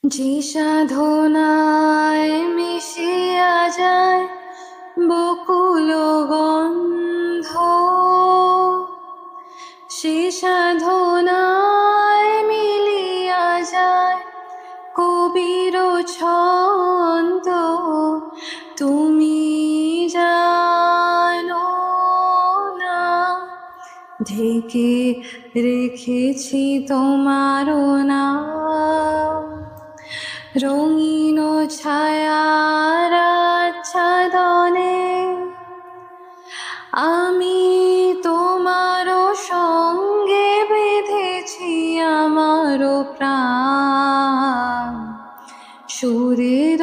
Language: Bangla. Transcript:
যে সাধনায় মিশিয়া যায় বকুল গন্ধ, সে সাধনায় মিলিয়া যায় কবির ছন্দ। তুমি জানো না ঢেকে রেখেছি তোমার নাম, রঙিন ছায়ার আচ্ছাদনে আমি তোমার সঙ্গে বেঁধেছি আমার প্রাণ। সুরের